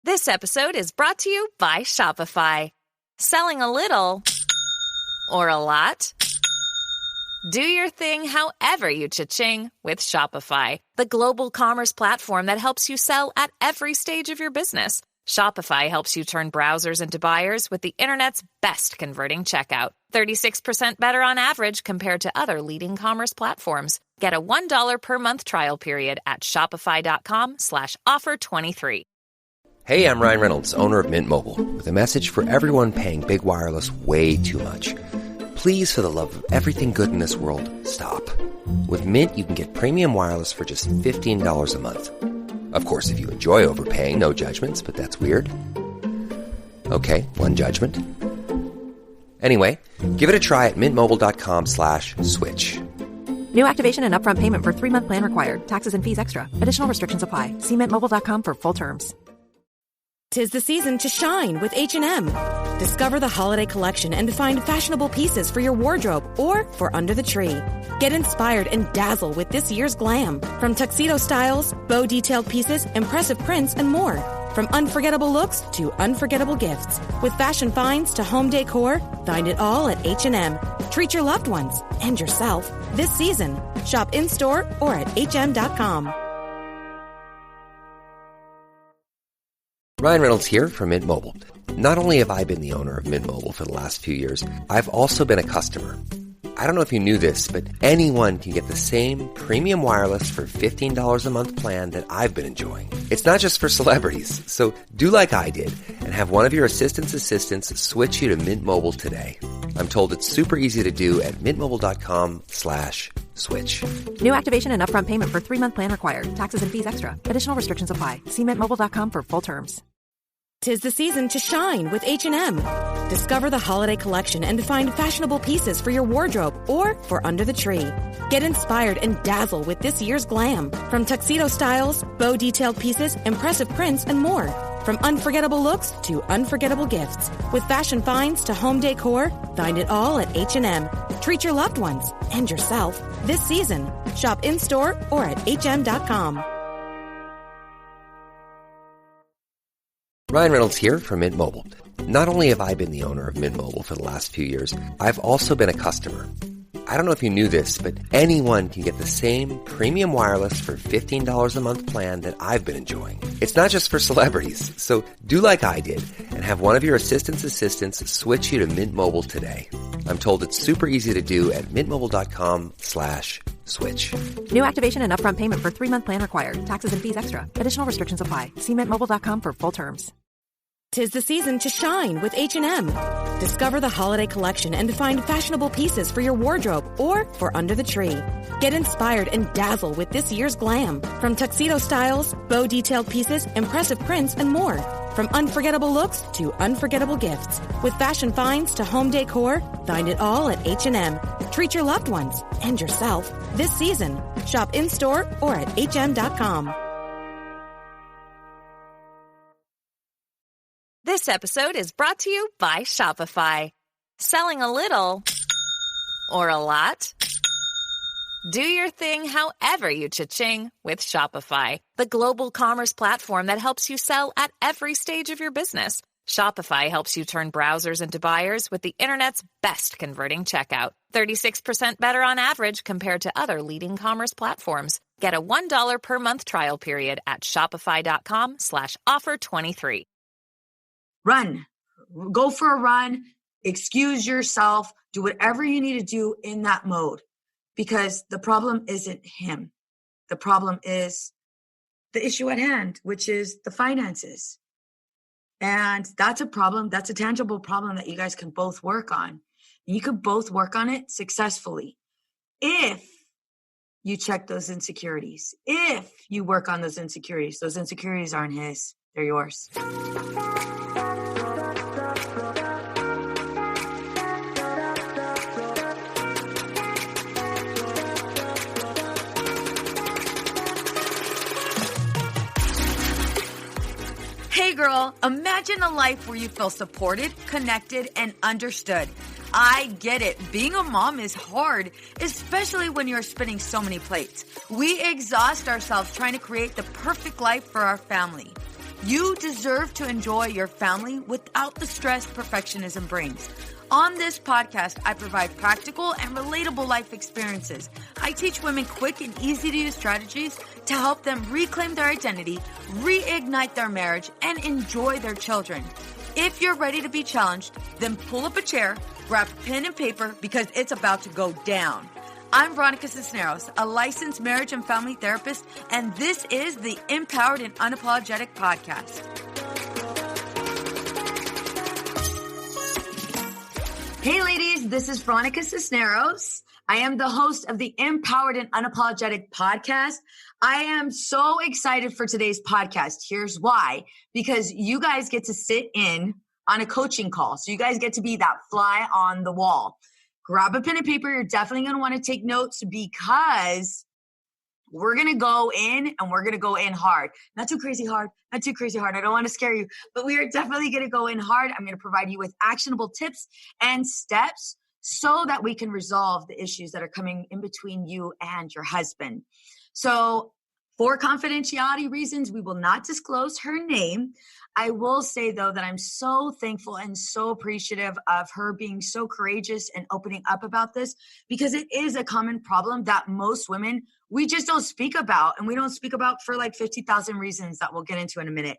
This episode is brought to you by Shopify. Selling a little or a lot? Do your thing however you cha-ching with Shopify, the global commerce platform that helps you sell at every stage of your business. Shopify helps you turn browsers into buyers with the internet's best converting checkout. 36% better on average compared to other leading commerce platforms. Get a $1 per month trial period at shopify.com/offer23. Hey, I'm Ryan Reynolds, owner of Mint Mobile, with a message for everyone paying big wireless way too much. Please, for the love of everything good in this world, stop. With Mint, you can get premium wireless for just $15 a month. Of course, if you enjoy overpaying, no judgments, but that's weird. Okay, one judgment. Anyway, give it a try at mintmobile.com/switch. New activation and upfront payment for 3-month plan required. Taxes and fees extra. Additional restrictions apply. See mintmobile.com for full terms. 'Tis the season to shine with H&M. Discover the holiday collection and find fashionable pieces for your wardrobe or for under the tree. Get inspired and dazzle with this year's glam. From tuxedo styles, bow detailed pieces, impressive prints, and more. From unforgettable looks to unforgettable gifts. With fashion finds to home decor, find it all at H&M. Treat your loved ones and yourself this season. Shop in-store or at hm.com. Ryan Reynolds here from Mint Mobile. Not only have I been the owner of Mint Mobile for the last few years, I've also been a customer. I don't know if you knew this, but anyone can get the same premium wireless for $15 a month plan that I've been enjoying. It's not just for celebrities, so do like I did and have one of your assistants switch you to Mint Mobile today. I'm told it's super easy to do at mintmobile.com/switch. New activation and upfront payment for 3-month plan required. Taxes and fees extra. Additional restrictions apply. See mintmobile.com for full terms. 'Tis the season to shine with H&M. Discover the holiday collection and find fashionable pieces for your wardrobe or for under the tree. Get inspired and dazzle with this year's glam. From tuxedo styles, bow detailed pieces, impressive prints, and more. From unforgettable looks to unforgettable gifts. With fashion finds to home decor, find it all at H&M. Treat your loved ones and yourself this season. Shop in-store or at hm.com. Ryan Reynolds here from Mint Mobile. Not only have I been the owner of Mint Mobile for the last few years, I've also been a customer. I don't know if you knew this, but anyone can get the same premium wireless for $15 a month plan that I've been enjoying. It's not just for celebrities, so do like I did and have one of your assistants switch you to Mint Mobile today. I'm told it's super easy to do at mintmobile.com/switch. New activation and upfront payment for 3-month plan required. Taxes and fees extra. Additional restrictions apply. See mintmobile.com for full terms. 'Tis the season to shine with H&M. Discover the holiday collection and find fashionable pieces for your wardrobe or for under the tree. Get inspired and dazzle with this year's glam. From tuxedo styles, bow detailed pieces, impressive prints, and more. From unforgettable looks to unforgettable gifts. With fashion finds to home decor, find it all at H&M. Treat your loved ones and yourself this season. Shop in-store or at hm.com. This episode is brought to you by Shopify. Selling a little or a lot? Do your thing however you cha-ching with Shopify, the global commerce platform that helps you sell at every stage of your business. Shopify helps you turn browsers into buyers with the internet's best converting checkout. 36% better on average compared to other leading commerce platforms. Get a $1 per month trial period at shopify.com/offer23. Run. Go for a run. Excuse yourself. Do whatever you need to do in that mode. Because the problem isn't him. The problem is the issue at hand, which is the finances. And that's a problem. That's a tangible problem that you guys can both work on. And you could both work on it successfully if you check those insecurities. If you work on those insecurities aren't his, they're yours. Hey girl, imagine a life where you feel supported, connected, and understood. I get it. Being a mom is hard, especially when you're spinning so many plates. We exhaust ourselves trying to create the perfect life for our family. You deserve to enjoy your family without the stress perfectionism brings. On this podcast, I provide practical and relatable life experiences. I teach women quick and easy to use strategies to help them reclaim their identity, reignite their marriage, and enjoy their children. If you're ready to be challenged, then pull up a chair, grab pen and paper, because it's about to go down. I'm Veronica Cisneros, a licensed marriage and family therapist, and this is the Empowered and Unapologetic Podcast. Hey ladies, this is Veronica Cisneros. I am the host of the Empowered and Unapologetic Podcast. I am so excited for today's podcast. Here's why. Because you guys get to sit in on a coaching call. So you guys get to be that fly on the wall. Grab a pen and paper. You're definitely going to want to take notes because we're going to go in and we're going to go in hard. Not too crazy hard. Not too crazy hard. I don't want to scare you, but we are definitely going to go in hard. I'm going to provide you with actionable tips and steps so that we can resolve the issues that are coming in between you and your husband. So for confidentiality reasons, we will not disclose her name. I will say, though, that I'm so thankful and so appreciative of her being so courageous and opening up about this because it is a common problem that most women, we just don't speak about. And we don't speak about for like 50,000 reasons that we'll get into in a minute.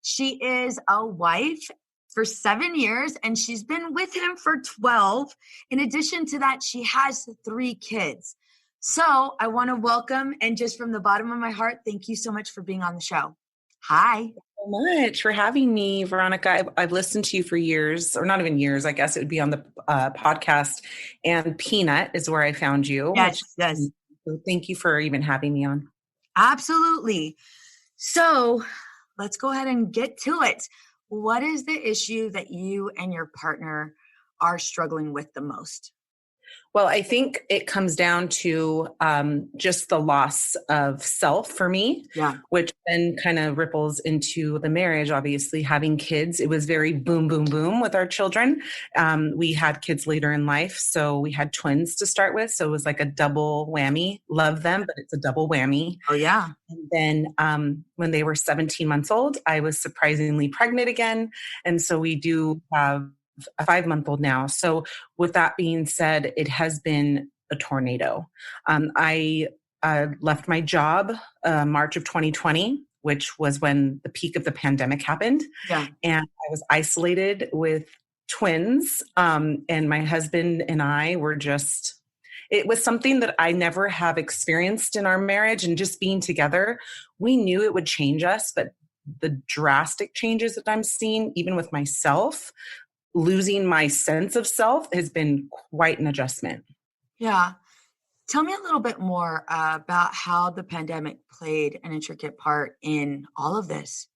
She is a wife for 7 years and she's been with him for 12. In addition to that, she has 3 kids. So I want to welcome, and just from the bottom of my heart, thank you so much for being on the show. Hi. So much for having me, Veronica. I've listened to you for years, or not even years, I guess it would be on the podcast. And Peanut is where I found you. Yes. So thank you for even having me on. Absolutely. So let's go ahead and get to it. What is the issue that you and your partner are struggling with the most? Well, I think it comes down to just the loss of self for me, which then kind of ripples into the marriage, obviously having kids. It was very boom, boom, boom with our children. We had kids later in life. So we had twins to start with. So it was like a double whammy. Love them, but it's a double whammy. Oh, yeah. And then when they were 17 months old, I was surprisingly pregnant again. And so we do have a 5-month-old now. So with that being said, it has been a tornado. I left my job March of 2020, which was when the peak of the pandemic happened. Yeah. And I was isolated with twins. And my husband and I were it was something that I never have experienced in our marriage, and just being together, we knew it would change us, but the drastic changes that I'm seeing, even with myself, losing my sense of self, has been quite an adjustment. Yeah. Tell me a little bit more about how the pandemic played an intricate part in all of this.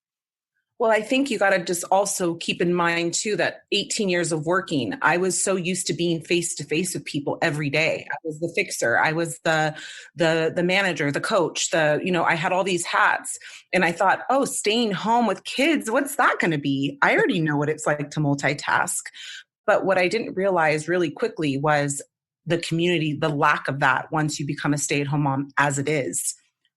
Well, I think you got to just also keep in mind too, that 18 years of working, I was so used to being face to face with people every day. I was the fixer. I was the manager, the coach, I had all these hats, and I thought, oh, staying home with kids, what's that going to be? I already know what it's like to multitask. But what I didn't realize really quickly was the community, the lack of that once you become a stay-at-home mom as it is.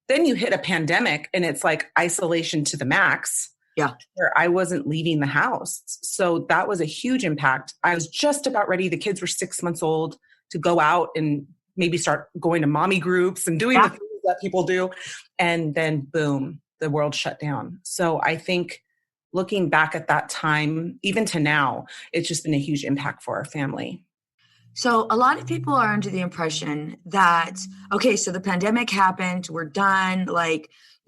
Then you hit a pandemic and it's like isolation to the max. Yeah. Where I wasn't leaving the house. So that was a huge impact. I was just about ready. The kids were 6 months old to go out and maybe start going to mommy groups and doing the things that people do. And then boom, the world shut down. So I think looking back at that time, even to now, it's just been a huge impact for our family. So a lot of people are under the impression that, okay, so the pandemic happened, we're done.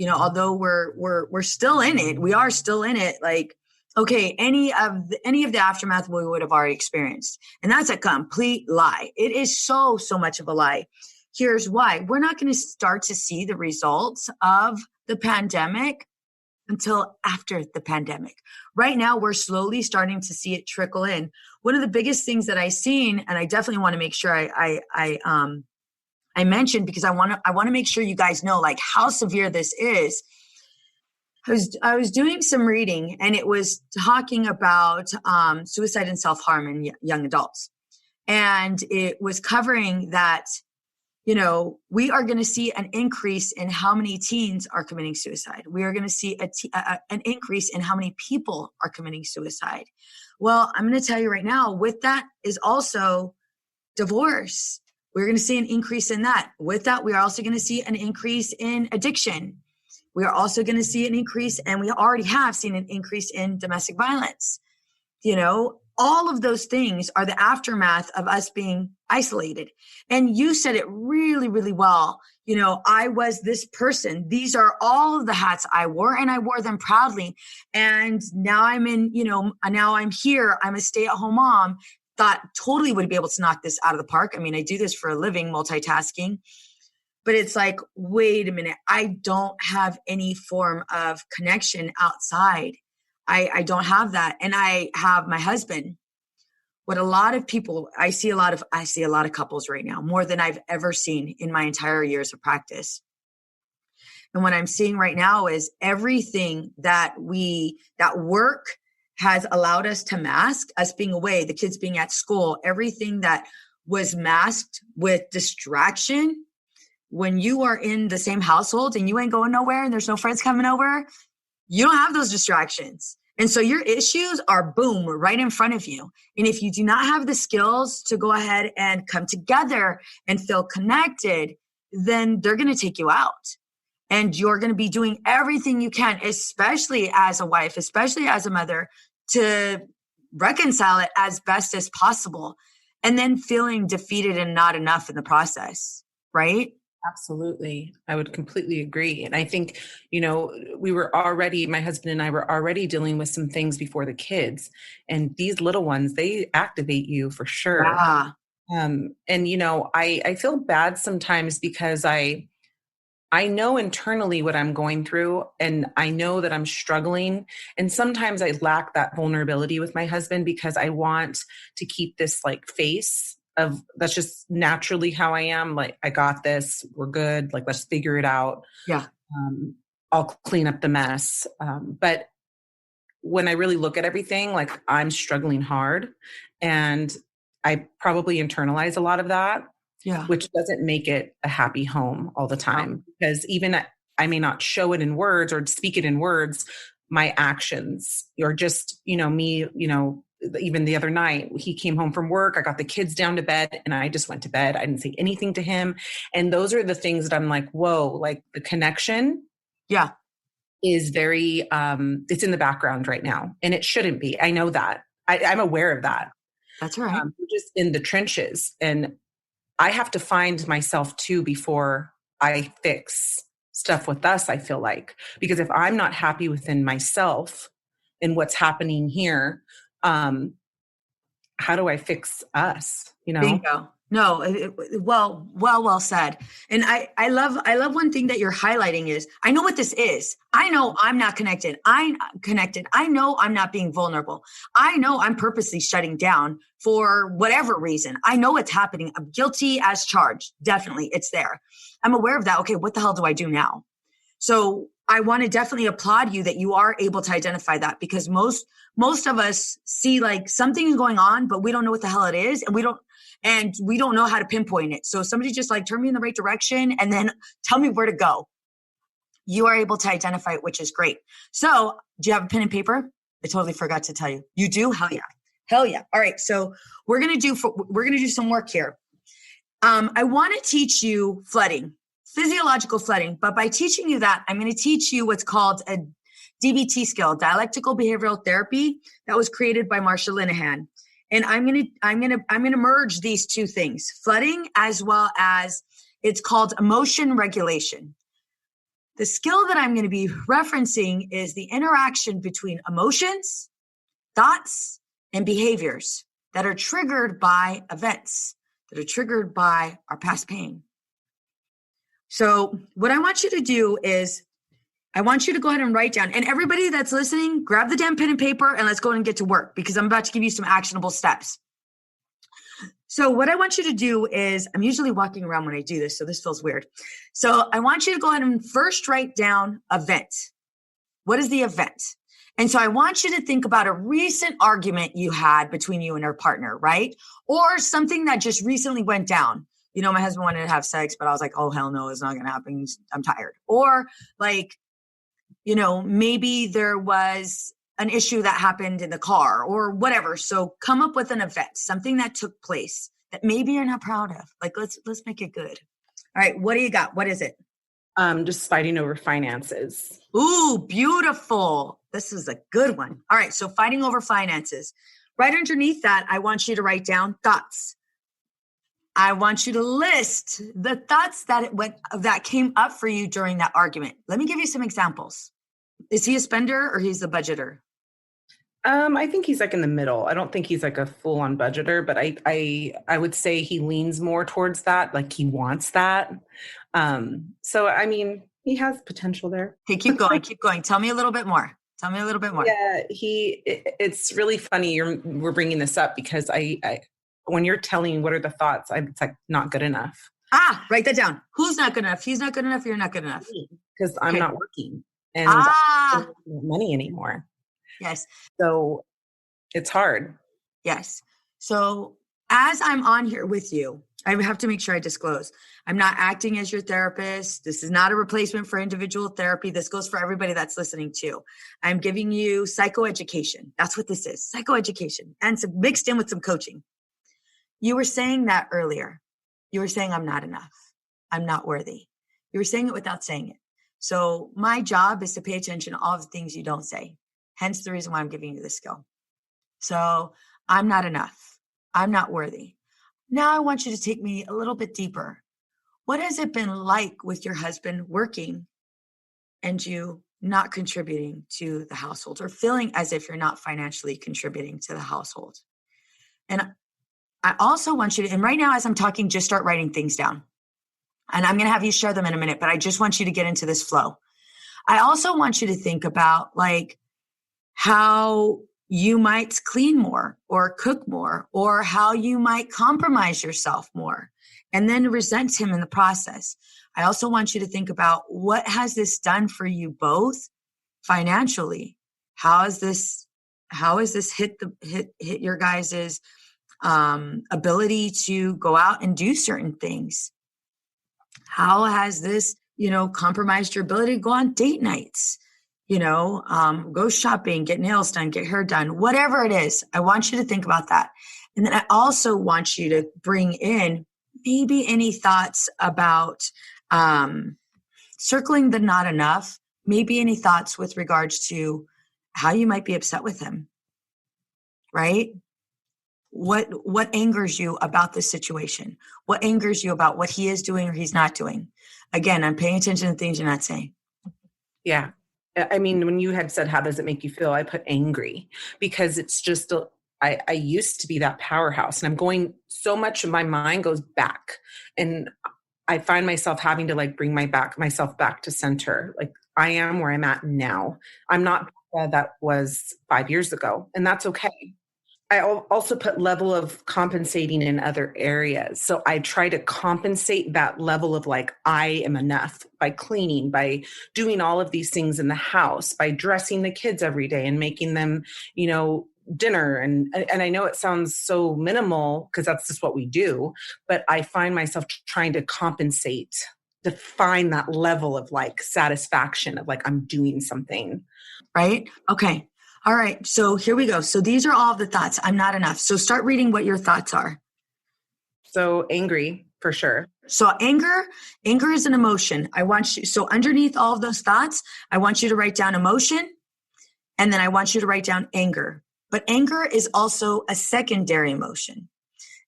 Although we're still in it, we are still in it. Like, okay, any of the aftermath we would have already experienced, and that's a complete lie. It is so much of a lie. Here's why: we're not going to start to see the results of the pandemic until after the pandemic. Right now, we're slowly starting to see it trickle in. One of the biggest things that I've seen, and I definitely want to make sure I mentioned, because I want to make sure you guys know like how severe this is. I was doing some reading, and it was talking about suicide and self-harm in young adults. And it was covering that we are going to see an increase in how many teens are committing suicide. We are going to see an increase in how many people are committing suicide. Well, I'm going to tell you right now, with that is also divorce. We're going to see an increase in that. With that, we are also going to see an increase in addiction. We are also going to see an increase, and we already have seen an increase in domestic violence. All of those things are the aftermath of us being isolated. And you said it really, really well. I was this person. These are all of the hats I wore, and I wore them proudly. And now now I'm here. I'm a stay-at-home mom. Thought totally would be able to knock this out of the park. I mean, I do this for a living, multitasking. But it's like, wait a minute. I don't have any form of connection outside. I don't have that. And I have my husband. What a lot of people, I see a lot of couples right now, more than I've ever seen in my entire years of practice. And what I'm seeing right now is everything that work has allowed us to mask, us being away, the kids being at school, everything that was masked with distraction. When you are in the same household and you ain't going nowhere and there's no friends coming over, you don't have those distractions. And so your issues are, boom, right in front of you. And if you do not have the skills to go ahead and come together and feel connected, then they're going to take you out. And you're going to be doing everything you can, especially as a wife, especially as a mother, to reconcile it as best as possible. And then feeling defeated and not enough in the process, right? Absolutely. I would completely agree. And I think, my husband and I were already dealing with some things before the kids, and these little ones, they activate you for sure. Yeah. I feel bad sometimes because I know internally what I'm going through, and I know that I'm struggling. And sometimes I lack that vulnerability with my husband because I want to keep this face of that's just naturally how I am. Like, I got this, we're good. Like, let's figure it out. Yeah. I'll clean up the mess. But when I really look at everything, I'm struggling hard, and I probably internalize a lot of that. Yeah. Which doesn't make it a happy home all the time, because even I may not show it in words or speak it in words, my actions or just, me, even the other night, he came home from work, I got the kids down to bed, and I just went to bed. I didn't say anything to him. And those are the things that I'm like, whoa, the connection. Yeah. Is very, it's in the background right now, and it shouldn't be. I know that. I'm aware of that. That's right. We're just in the trenches, and I have to find myself too before I fix stuff with us, I feel like. Because if I'm not happy within myself and what's happening here, how do I fix us? Bingo. No, well said. And I love one thing that you're highlighting is, I know what this is. I know I'm not connected. I'm connected. I know I'm not being vulnerable. I know I'm purposely shutting down for whatever reason. I know it's happening. I'm guilty as charged. Definitely. It's there. I'm aware of that. Okay. What the hell do I do now? So I want to definitely applaud you that you are able to identify that, because most of us see something is going on, but we don't know what the hell it is. And we don't know how to pinpoint it. So somebody just turn me in the right direction and then tell me where to go. You are able to identify it, which is great. So do you have a pen and paper? I totally forgot to tell you. You do? Hell yeah. Hell yeah. All right. So we're going to do some work here. I want to teach you flooding, physiological flooding. But by teaching you that, I'm going to teach you what's called a DBT skill, dialectical behavioral therapy, that was created by Marsha Linehan. And I'm gonna merge these two things, flooding as well as, it's called emotion regulation. The skill that I'm going to be referencing is the interaction between emotions, thoughts, and behaviors that are triggered by events, that are triggered by our past pain. So what I want you to do is, I want you to go ahead and write down, and everybody that's listening, grab the damn pen and paper and let's go and get to work, because I'm about to give you some actionable steps. So what I want you to do is, I'm usually walking around when I do this, so this feels weird. So I want you to go ahead and first write down event. What is the event? And so I want you to think about a recent argument you had between you and your partner, right? Or something that just recently went down. my husband wanted to have sex, but I was like, oh, hell no, it's not going to happen. I'm tired. Or like, maybe there was an issue that happened in the car or whatever. So come up with an event, something that took place that maybe you're not proud of. Like, let's make it good. All right. What do you got? What is it? Just fighting over finances. Ooh, beautiful. This is a good one. All right. So fighting over finances. Right underneath that, I want you to write down thoughts. I want you to list the thoughts that came up for you during that argument. Let me give you some examples. Is he a spender or he's the budgeter? I think he's like in the middle. I don't think he's like a full-on budgeter, but I would say he leans more towards that. Like he wants that. So I mean, he has potential there. Hey, keep going, keep going. Tell me a little bit more. Yeah, it's really funny we're bringing this up because I when you're telling me what are the thoughts, it's like not good enough. Write that down. Who's not good enough? He's not good enough. You're not good enough. Because I'm not working and I don't have money anymore. Yes. So it's hard. Yes. So as I'm on here with you, I have to make sure I disclose. I'm not acting as your therapist. This is not a replacement for individual therapy. This goes for everybody that's listening too. I'm giving you psychoeducation. That's what this is, psychoeducation, and some mixed in with some coaching. You were saying that earlier. You were saying, I'm not enough. I'm not worthy. You were saying it without saying it. So my job is to pay attention to all the things you don't say. Hence the reason why I'm giving you this skill. So I'm not enough. I'm not worthy. Now I want you to take me a little bit deeper. What has it been like with your husband working and you not contributing to the household or feeling as if you're not financially contributing to the household? And I also want you to, and right now as I'm talking, just start writing things down. And I'm going to have you share them in a minute, but I just want you to get into this flow. I also want you to think about like how you might clean more or cook more, or how you might compromise yourself more and then resent him in the process. I also want you to think about what has this done for you both financially? How has this hit your guys's ability to go out and do certain things? How has this, compromised your ability to go on date nights? Go shopping, get nails done, get hair done, whatever it is. I want you to think about that. And then I also want you to bring in maybe any thoughts about circling the not enough, maybe any thoughts with regards to how you might be upset with him, right? What angers you about this situation? What angers you about what he is doing or he's not doing? Again, I'm paying attention to things you're not saying. Yeah. I mean, when you had said, how does it make you feel? I put angry because it's just, I used to be that powerhouse, and I'm going, so much of my mind goes back, and I find myself having to like bring myself back to center. Like I am where I'm at now. I'm not that was 5 years ago, and that's okay. I also put level of compensating in other areas. So I try to compensate that level of like, I am enough by cleaning, by doing all of these things in the house, by dressing the kids every day and making them, dinner. And I know it sounds so minimal because that's just what we do, but I find myself trying to compensate to find that level of like satisfaction of like, I'm doing something. Right? Okay. All right. So here we go. So these are all the thoughts. I'm not enough. So start reading what your thoughts are. So angry for sure. So anger is an emotion. So underneath all of those thoughts, I want you to write down emotion. And then I want you to write down anger. But anger is also a secondary emotion.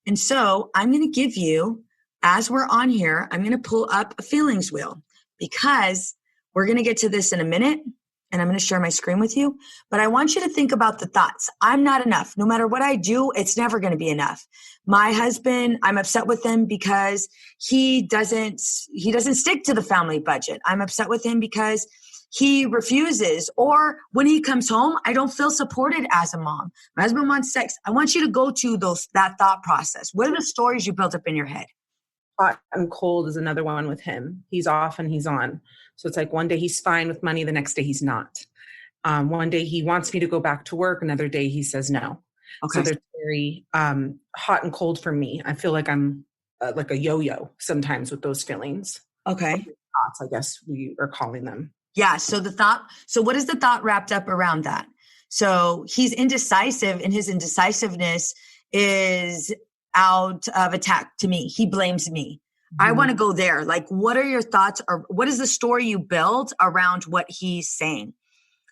And so I'm going to give you, as we're on here, I'm going to pull up a feelings wheel because we're going to get to this in a minute. And I'm going to share my screen with you, but I want you to think about the thoughts. I'm not enough. No matter what I do, it's never going to be enough. My husband, I'm upset with him because he doesn't stick to the family budget. I'm upset with him because he refuses, or when he comes home, I don't feel supported as a mom. My husband wants sex. I want you to go to that thought process. What are the stories you built up in your head? Hot and cold is another one with him. He's off and he's on. So it's like one day he's fine with money, the next day he's not. One day he wants me to go back to work, another day he says no. Okay. So they're very hot and cold for me. I feel like I'm like a yo-yo sometimes with those feelings. Okay. Thoughts, I guess we are calling them. Yeah. So what is the thought wrapped up around that? So he's indecisive, and his indecisiveness is out of attack to me. He blames me. I want to go there. Like, what are your thoughts, or what is the story you build around what he's saying?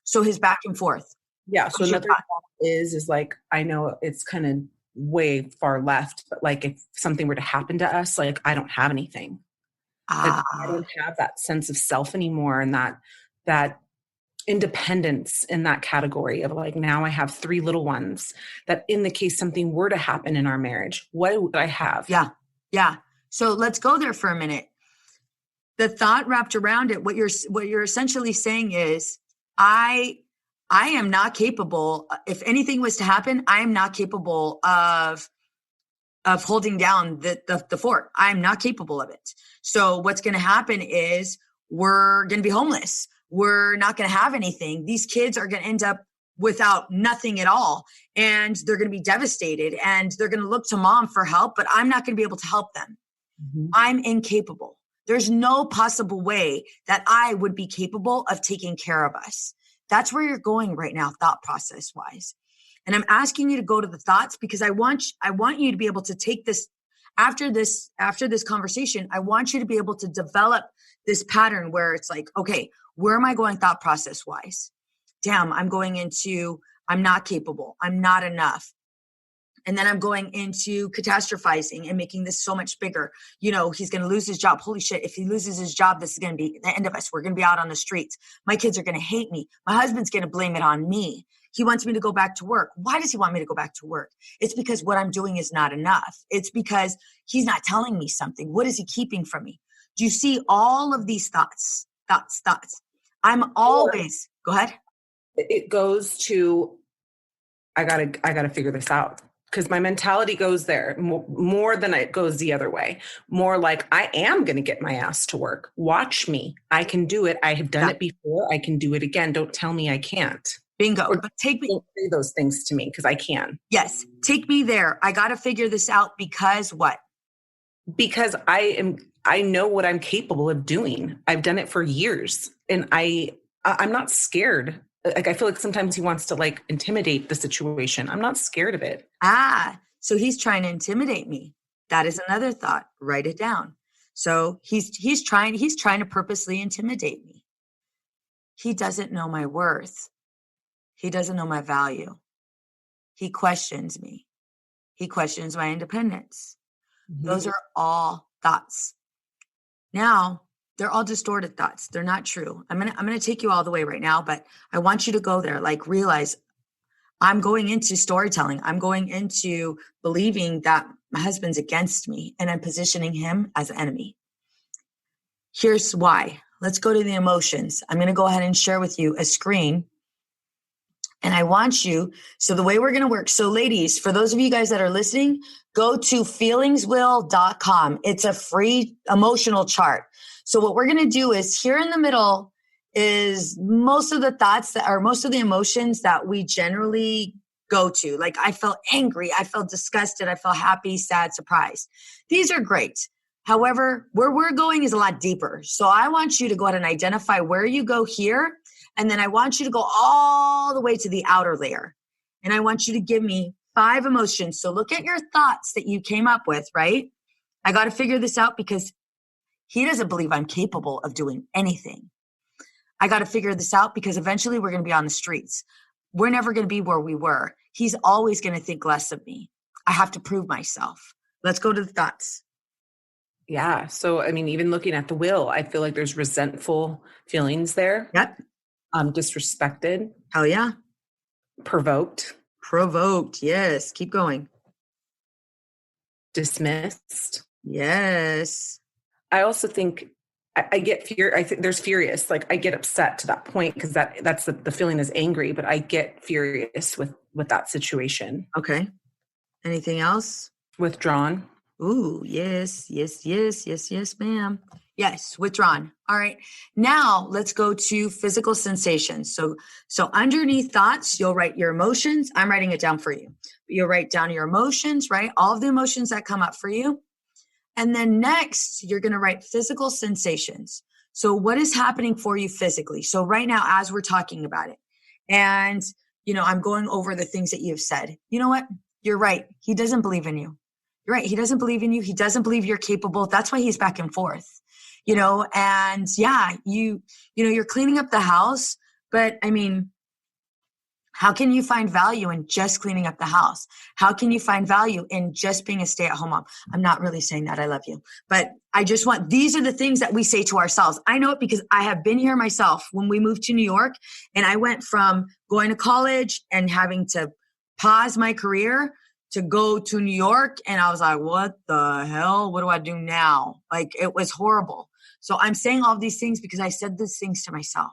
So his back and forth. Yeah. So another thought is like, I know it's kind of way far left, but like if something were to happen to us, like I don't have anything. I don't have that sense of self anymore, and that independence in that category of like, now I have 3 little ones, that in the case something were to happen in our marriage, what would I have? Yeah. Yeah. So let's go there for a minute. The thought wrapped around it, what you're essentially saying is, I am not capable. If anything was to happen, I am not capable of holding down the fort. I'm not capable of it. So what's going to happen is we're going to be homeless. We're not going to have anything. These kids are going to end up without nothing at all. And they're going to be devastated, and they're going to look to mom for help, but I'm not going to be able to help them. I'm incapable. There's no possible way that I would be capable of taking care of us. That's where you're going right now, thought process wise. And I'm asking you to go to the thoughts, because I want you to be able to take this after this conversation. I want you to be able to develop this pattern where it's like, okay, where am I going thought process wise? Damn, I'm going into, I'm not capable. I'm not enough. And then I'm going into catastrophizing and making this so much bigger. You know, he's going to lose his job. Holy shit. If he loses his job, this is going to be the end of us. We're going to be out on the streets. My kids are going to hate me. My husband's going to blame it on me. He wants me to go back to work. Why does he want me to go back to work? It's because what I'm doing is not enough. It's because he's not telling me something. What is he keeping from me? Do you see all of these thoughts? I'm always, go ahead. It goes to, I gotta figure this out. Because my mentality goes there more than it goes the other way. More like, I am going to get my ass to work. Watch me. I can do it. I have done it before. I can do it again. Don't tell me I can't. Bingo. Or but take me. Don't say those things to me, because I can. Yes. Take me there. I got to figure this out because what? Because I know what I'm capable of doing. I've done it for years, and I'm not scared. Like, I feel like sometimes he wants to like intimidate the situation. I'm not scared of it. So he's trying to intimidate me. That is another thought. Write it down. So he's trying to purposely intimidate me. He doesn't know my worth. He doesn't know my value. He questions me. He questions my independence. Those are all thoughts. Now, they're all distorted thoughts. They're not true. I'm going to take you all the way right now, but I want you to go there. Like, realize I'm going into storytelling. I'm going into believing that my husband's against me, and I'm positioning him as an enemy. Here's why. Let's go to the emotions. I'm going to go ahead and share with you a screen. And I want you, so the way we're going to work. So ladies, for those of you guys that are listening, go to feelingswill.com. It's a free emotional chart. So what we're going to do is, here in the middle is most of the thoughts that are most of the emotions that we generally go to. Like, I felt angry. I felt disgusted. I felt happy, sad, surprised. These are great. However, where we're going is a lot deeper. So I want you to go ahead and identify where you go here. And then I want you to go all the way to the outer layer. And I want you to give me 5 emotions. So look at your thoughts that you came up with, right? I got to figure this out because he doesn't believe I'm capable of doing anything. I got to figure this out because eventually we're going to be on the streets. We're never going to be where we were. He's always going to think less of me. I have to prove myself. Let's go to the thoughts. Yeah. So, I mean, even looking at the will, I feel like there's resentful feelings there. Yep. Disrespected. Hell yeah. Provoked. Yes. Keep going. Dismissed. Yes. I also think I get fear. I think there's furious. Like, I get upset to that point because that's the feeling is angry, but I get furious with that situation. Okay. Anything else? Withdrawn. Ooh, yes, ma'am. Yes, withdrawn. All right. Now let's go to physical sensations. So underneath thoughts, you'll write your emotions. I'm writing it down for you. You'll write down your emotions, right? All of the emotions that come up for you. And then next, you're going to write physical sensations. So what is happening for you physically? So right now, as we're talking about it, and, I'm going over the things that you've said. You know what? You're right. He doesn't believe in you. You're right. He doesn't believe in you. He doesn't believe you're capable. That's why he's back and forth, and yeah, you're cleaning up the house, but I mean, how can you find value in just cleaning up the house? How can you find value in just being a stay-at-home mom? I'm not really saying that I love you, but these are the things that we say to ourselves. I know it because I have been here myself when we moved to New York, and I went from going to college and having to pause my career to go to New York. And I was like, what the hell? What do I do now? Like, it was horrible. So I'm saying all these things because I said these things to myself.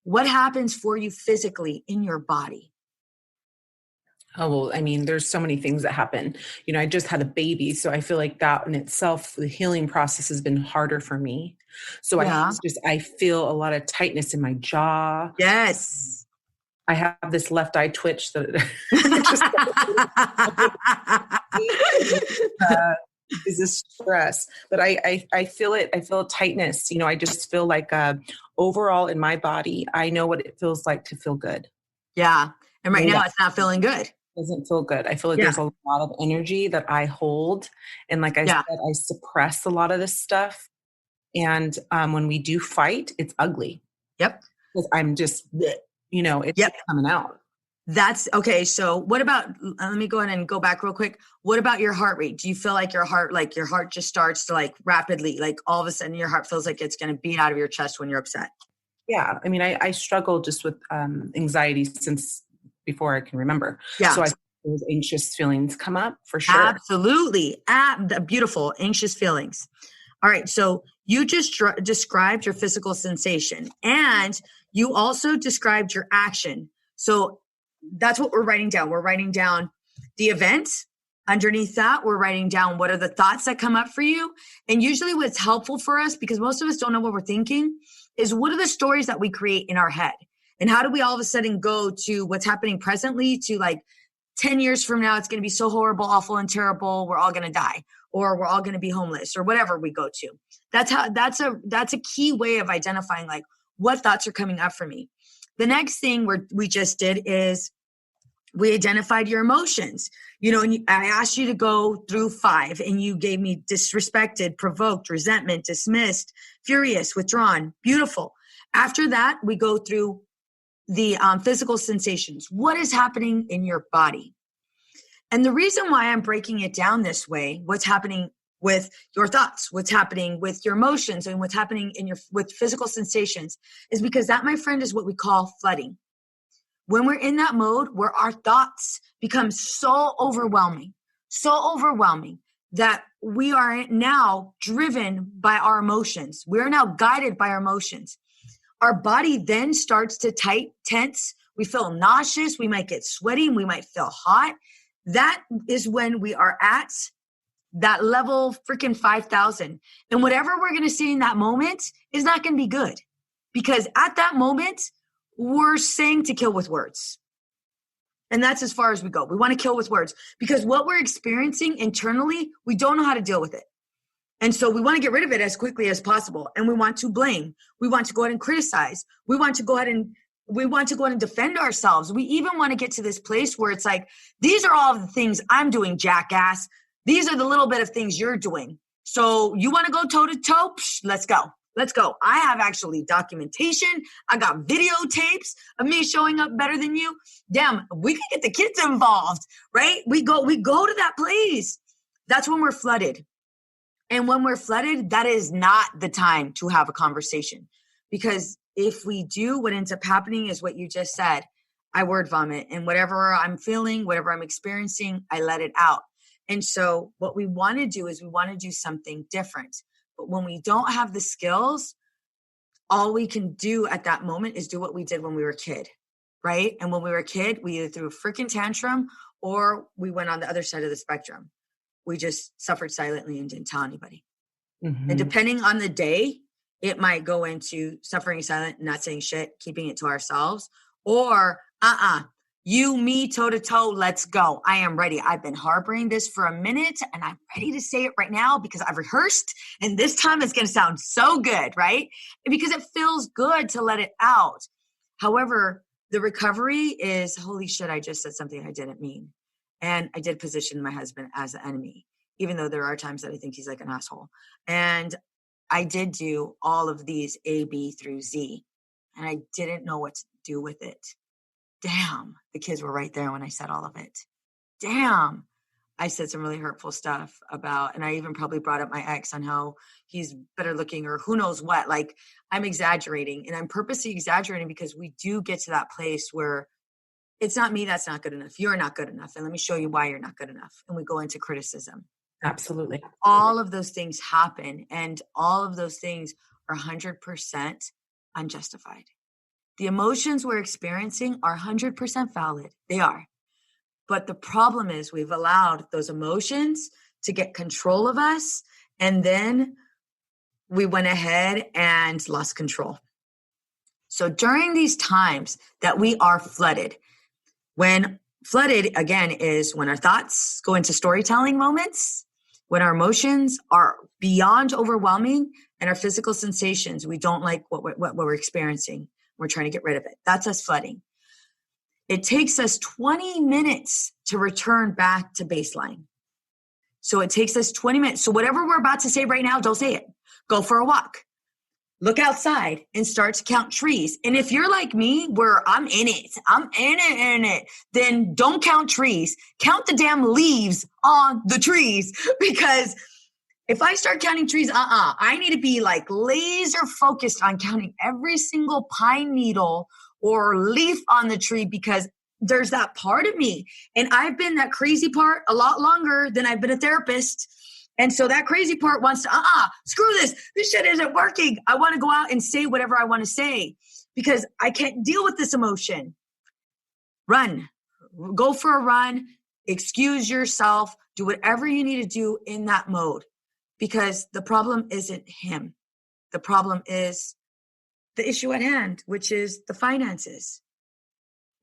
What happens for you physically in your body? Oh, well, I mean, there's so many things that happen. I just had a baby, so I feel like that in itself, the healing process has been harder for me. So Yeah. I feel a lot of tightness in my jaw. Yes. I have this left eye twitch that is a stress, but I feel it. I feel tightness. I just feel like overall in my body, I know what it feels like to feel good. Yeah. And right now it's not feeling good. It doesn't feel good. I feel like there's a lot of energy that I hold. And like I said, I suppress a lot of this stuff. And when we do fight, it's ugly. Yep. Because I'm just, it's coming out. That's okay. So what about, let me go ahead and go back real quick. What about your heart rate? Do you feel like your heart just starts to rapidly, all of a sudden your heart feels like it's going to beat out of your chest when you're upset? Yeah. I mean, I struggle just with anxiety since before I can remember. Yeah. So those anxious feelings come up for sure. Absolutely. Beautiful. Anxious feelings. All right. So you just described your physical sensation, and you also described your action. So that's what we're writing down. We're writing down the event. Underneath that, we're writing down what are the thoughts that come up for you. And usually what's helpful for us, because most of us don't know what we're thinking, is what are the stories that we create in our head? And how do we all of a sudden go to what's happening presently to 10 years from now, it's going to be so horrible, awful, and terrible. We're all going to die, or we're all going to be homeless, or whatever we go to. That's a key way of identifying what thoughts are coming up for me. The next thing we just did is we identified your emotions, and I asked you to go through 5, and you gave me disrespected, provoked, resentment, dismissed, furious, withdrawn. Beautiful. After that, we go through the physical sensations. What is happening in your body? And the reason why I'm breaking it down this way, what's happening with your thoughts, what's happening with your emotions, and what's happening with physical sensations, is because that, my friend, is what we call flooding. When we're in that mode where our thoughts become so overwhelming that we are now driven by our emotions. We are now guided by our emotions. Our body then starts to tense. We feel nauseous. We might get sweaty. We might feel hot. That is when we are at that level freaking 5,000. And whatever we're going to say in that moment is not going to be good, because at that moment, we're saying to kill with words. And that's as far as we go. We want to kill with words because what we're experiencing internally, we don't know how to deal with it. And so we want to get rid of it as quickly as possible. And we want to blame. We want to go ahead and criticize. We want to go ahead and defend ourselves. We even want to get to this place where it's like, these are all of the things I'm doing, jackass. These are the little bit of things you're doing. So you want to go toe to toe? Let's go. Let's go. I have actually documentation. I got videotapes of me showing up better than you. Damn, we can get the kids involved, right? We go to that place. That's when we're flooded. And when we're flooded, that is not the time to have a conversation. Because if we do, what ends up happening is what you just said. I word vomit, and whatever I'm feeling, whatever I'm experiencing, I let it out. And so what we want to do is we want to do something different. But when we don't have the skills, all we can do at that moment is do what we did when we were a kid, right? And when we were a kid, we either threw a freaking tantrum or we went on the other side of the spectrum. We just suffered silently and didn't tell anybody. Mm-hmm. And depending on the day, it might go into suffering silent, not saying shit, keeping it to ourselves, or You, me, toe to toe, let's go. I am ready. I've been harboring this for a minute and I'm ready to say it right now because I've rehearsed and this time it's going to sound so good, right? Because it feels good to let it out. However, the recovery is, holy shit, I just said something I didn't mean. And I did position my husband as the enemy, even though there are times that I think he's like an asshole. And I did do all of these A, B through Z, and I didn't know what to do with it. Damn, the kids were right there when I said all of it. Damn, I said some really hurtful stuff about, and I even probably brought up my ex on how he's better looking or who knows what. Like, I'm exaggerating, and I'm purposely exaggerating because we do get to that place where it's not me that's not good enough. You're not good enough. And let me show you why you're not good enough. And we go into criticism. Absolutely. All of those things happen, and all of those things are 100% unjustified. The emotions we're experiencing are 100% valid. They are. But the problem is we've allowed those emotions to get control of us, and then we went ahead and lost control. So during these times that we are flooded, when flooded, again, is when our thoughts go into storytelling moments, when our emotions are beyond overwhelming and our physical sensations, we don't like what we're experiencing. We're trying to get rid of it. That's us flooding. It takes us 20 minutes to return back to baseline. So it takes us 20 minutes. So whatever we're about to say right now, don't say it. Go for a walk. Look outside and start to count trees. And if you're like me, where I'm in it, then don't count trees. Count the damn leaves on the trees. Because if I start counting trees, I need to be like laser focused on counting every single pine needle or leaf on the tree, because there's that part of me. And I've been that crazy part a lot longer than I've been a therapist. And so that crazy part wants to, screw this. This shit isn't working. I want to go out and say whatever I want to say because I can't deal with this emotion. Run. Go for a run. Excuse yourself. Do whatever you need to do in that mode, because the problem isn't him. The problem is the issue at hand, which is the finances.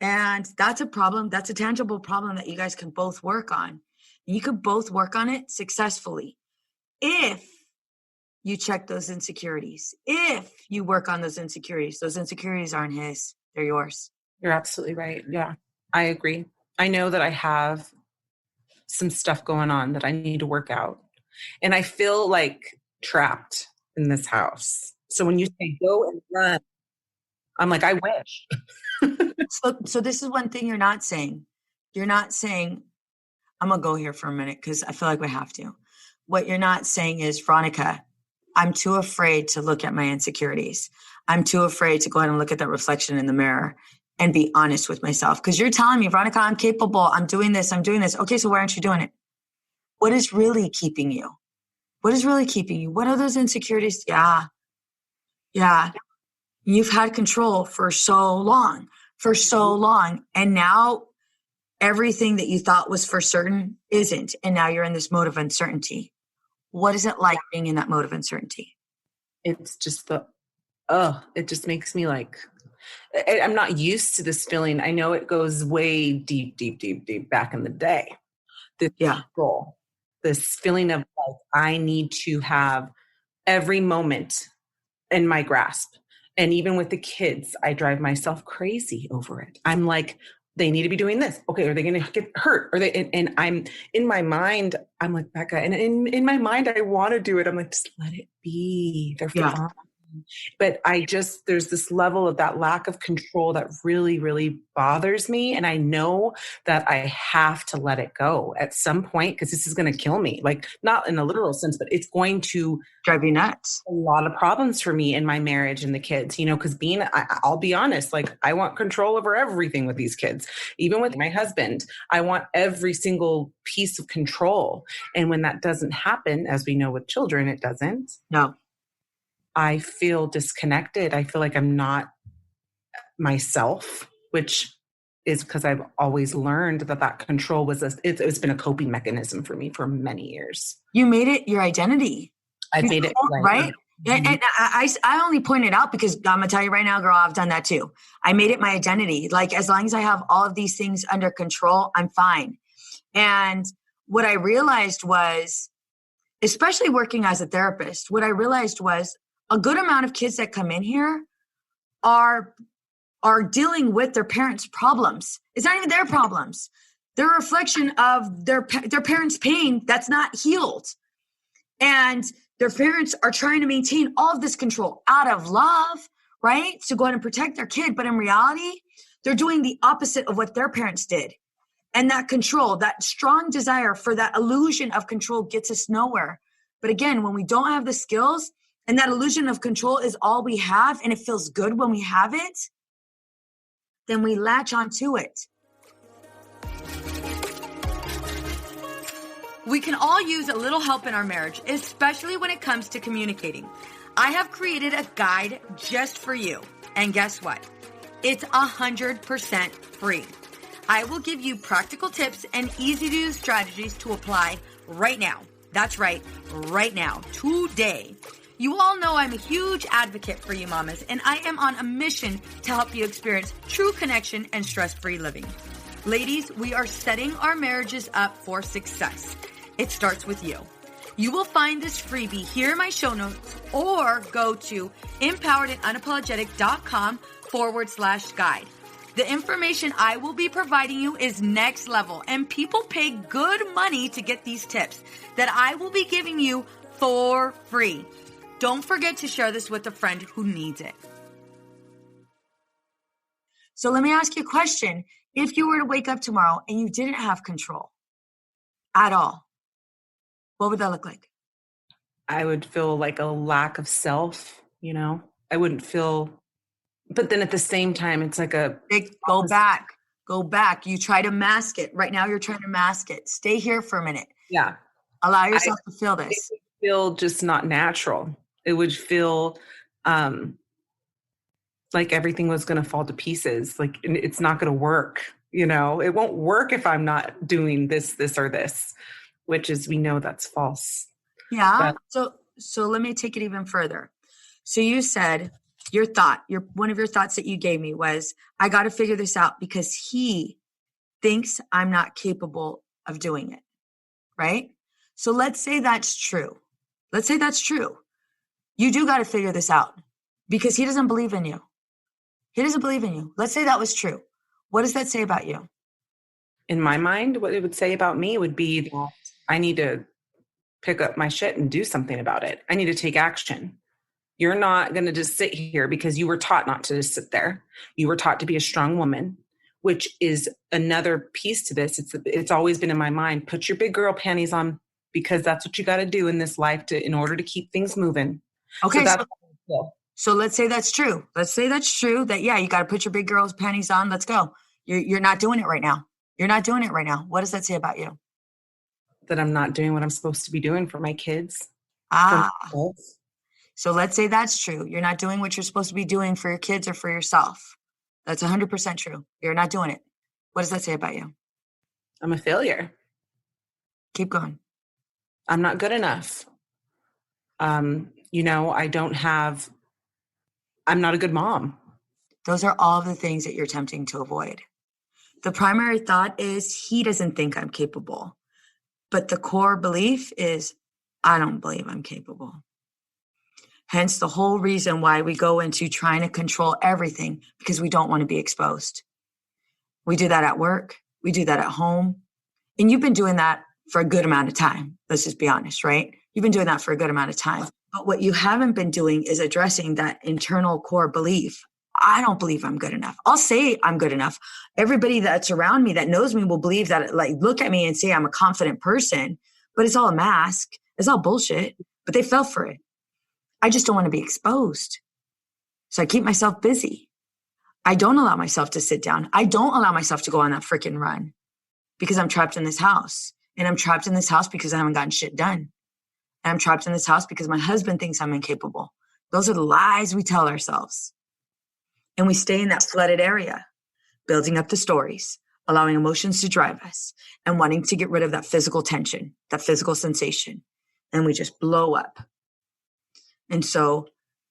And that's a problem. That's a tangible problem that you guys can both work on. You could both work on it successfully if you check those insecurities, if you work on those insecurities. Those insecurities aren't his, they're yours. You're absolutely right. Yeah, I agree. I know that I have some stuff going on that I need to work out. And I feel like trapped in this house. So when you say go and run, I'm like, I wish. So this is one thing you're not saying. You're not saying, I'm going to go here for a minute because I feel like we have to. What you're not saying is, Veronica, I'm too afraid to look at my insecurities. I'm too afraid to go ahead and look at that reflection in the mirror and be honest with myself. Because you're telling me, Veronica, I'm capable. I'm doing this. Okay, so why aren't you doing it? What is really keeping you? What is really keeping you? What are those insecurities? Yeah. You've had control for so long. And now everything that you thought was for certain isn't. And now you're in this mode of uncertainty. What is it like being in that mode of uncertainty? It's just it just makes me like, I'm not used to this feeling. I know it goes way deep back in the day. This control, this feeling of like, I need to have every moment in my grasp. And even with the kids, I drive myself crazy over it. I'm like, they need to be doing this. Okay, are they going to get hurt? And I'm in my mind, I'm like, Becca, and in my mind, I want to do it. I'm like, just let it be. They're fine. But there's this level of that lack of control that really, really bothers me. And I know that I have to let it go at some point because this is going to kill me. Like, not in a literal sense, but it's going to drive you nuts. A lot of problems for me in my marriage and the kids, because I'll be honest, like I want control over everything with these kids. Even with my husband, I want every single piece of control. And when that doesn't happen, as we know with children, it doesn't. No. I feel disconnected. I feel like I'm not myself, which is because I've always learned that control it's been a coping mechanism for me for many years. You made it your identity. I've made it right. And I only point it out because I'm going to tell you right now, girl, I've done that too. I made it my identity. Like, as long as I have all of these things under control, I'm fine. And what I realized was, especially working as a therapist, what I realized was a good amount of kids that come in here are dealing with their parents' problems. It's not even their problems. They're a reflection of their parents' pain that's not healed. And their parents are trying to maintain all of this control out of love, right? To go out and protect their kid. But in reality, they're doing the opposite of what their parents did. And that control, that strong desire for that illusion of control gets us nowhere. But again, when we don't have the skills and that illusion of control is all we have and it feels good when we have it, then we latch onto it. We can all use a little help in our marriage, especially when it comes to communicating. I have created a guide just for you. And guess what? It's 100% free. I will give you practical tips and easy-to-use strategies to apply right now. That's right, right now, today. You all know I'm a huge advocate for you mamas, and I am on a mission to help you experience true connection and stress-free living. Ladies, we are setting our marriages up for success. It starts with you. You will find this freebie here in my show notes or go to empoweredandunapologetic.com/guide. The information I will be providing you is next level, and people pay good money to get these tips that I will be giving you for free. Don't forget to share this with a friend who needs it. So let me ask you a question. If you were to wake up tomorrow and you didn't have control at all, what would that look like? I would feel like a lack of self, I wouldn't feel, but then at the same time, it's like go back. You try to mask it. Right now, you're trying to mask it. Stay here for a minute. Yeah. Allow yourself to feel this. It would feel just not natural. It would feel like everything was going to fall to pieces. Like it's not going to work. It won't work if I'm not doing this, or this, which is, we know that's false. Yeah. So let me take it even further. So you said one of your thoughts that you gave me was, I got to figure this out because he thinks I'm not capable of doing it. Right? So let's say that's true. You do got to figure this out because he doesn't believe in you. Let's say that was true. What does that say about you? In my mind, what it would say about me would be that I need to pick up my shit and do something about it. I need to take action. You're not going to just sit here because you were taught not to just sit there. You were taught to be a strong woman, which is another piece to this. It's always been in my mind. Put your big girl panties on because that's what you got to do in this life in order to keep things moving. Okay. So let's say that's true. That, yeah, you got to put your big girl's panties on. Let's go. You're not doing it right now. What does that say about you? That I'm not doing what I'm supposed to be doing for my kids. So let's say that's true. You're not doing what you're supposed to be doing for your kids or for yourself. That's 100% true. You're not doing it. What does that say about you? I'm a failure. Keep going. I'm not good enough. I'm not a good mom. Those are all the things that you're attempting to avoid. The primary thought is he doesn't think I'm capable. But the core belief is, I don't believe I'm capable. Hence the whole reason why we go into trying to control everything because we don't want to be exposed. We do that at work. We do that at home. And you've been doing that for a good amount of time. Let's just be honest, right? You've been doing that for a good amount of time. But what you haven't been doing is addressing that internal core belief. I don't believe I'm good enough. I'll say I'm good enough. Everybody that's around me that knows me will believe that, like, look at me and say I'm a confident person, but it's all a mask. It's all bullshit, but they fell for it. I just don't want to be exposed. So I keep myself busy. I don't allow myself to sit down. I don't allow myself to go on that freaking run because I'm trapped in this house. And I'm trapped in this house because I haven't gotten shit done. And I'm trapped in this house because my husband thinks I'm incapable. Those are the lies we tell ourselves. And we stay in that flooded area, building up the stories, allowing emotions to drive us, and wanting to get rid of that physical tension, that physical sensation. And we just blow up. And so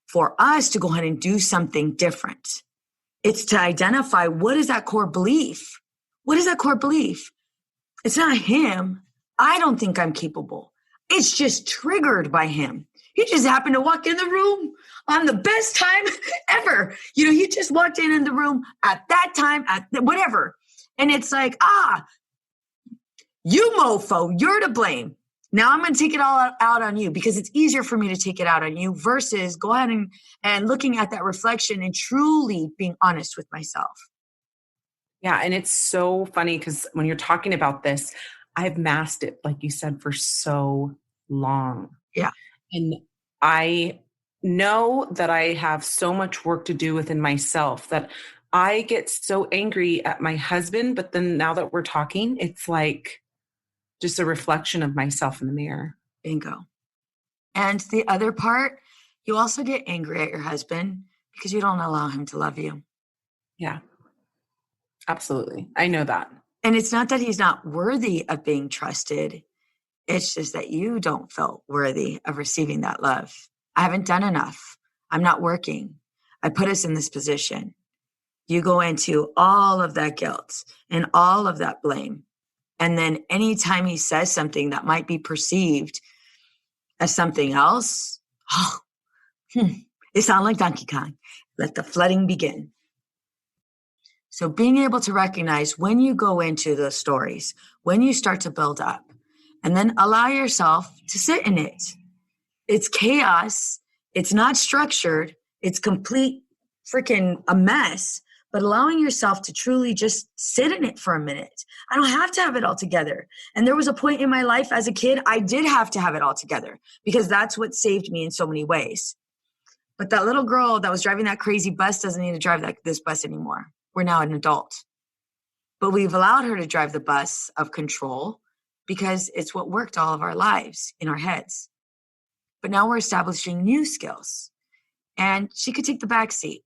for us to go ahead and do something different, it's to identify, what is that core belief? What is that core belief? It's not him. I don't think I'm capable. It's just triggered by him. He just happened to walk in the room on the best time ever. He just walked in the room at that time, whatever. And it's like, you mofo, you're to blame. Now I'm going to take it all out on you, because it's easier for me to take it out on you versus go ahead and looking at that reflection and truly being honest with myself. Yeah. And it's so funny because when you're talking about this, I've masked it, like you said, for so long. Yeah. And I know that I have so much work to do within myself that I get so angry at my husband. But then now that we're talking, it's like just a reflection of myself in the mirror. Bingo. And the other part, you also get angry at your husband because you don't allow him to love you. Yeah, absolutely. I know that. And it's not that he's not worthy of being trusted. It's just that you don't feel worthy of receiving that love. I haven't done enough. I'm not working. I put us in this position. You go into all of that guilt and all of that blame. And then anytime he says something that might be perceived as something else, it sounds like Donkey Kong. Let the flooding begin. So being able to recognize when you go into those stories, when you start to build up, and then allow yourself to sit in it. It's chaos. It's not structured. It's complete freaking a mess. But allowing yourself to truly just sit in it for a minute. I don't have to have it all together. And there was a point in my life as a kid, I did have to have it all together because that's what saved me in so many ways. But that little girl that was driving that crazy bus doesn't need to drive this bus anymore. We're now an adult. But we've allowed her to drive the bus of control because it's what worked all of our lives in our heads. But now we're establishing new skills. And she could take the back seat.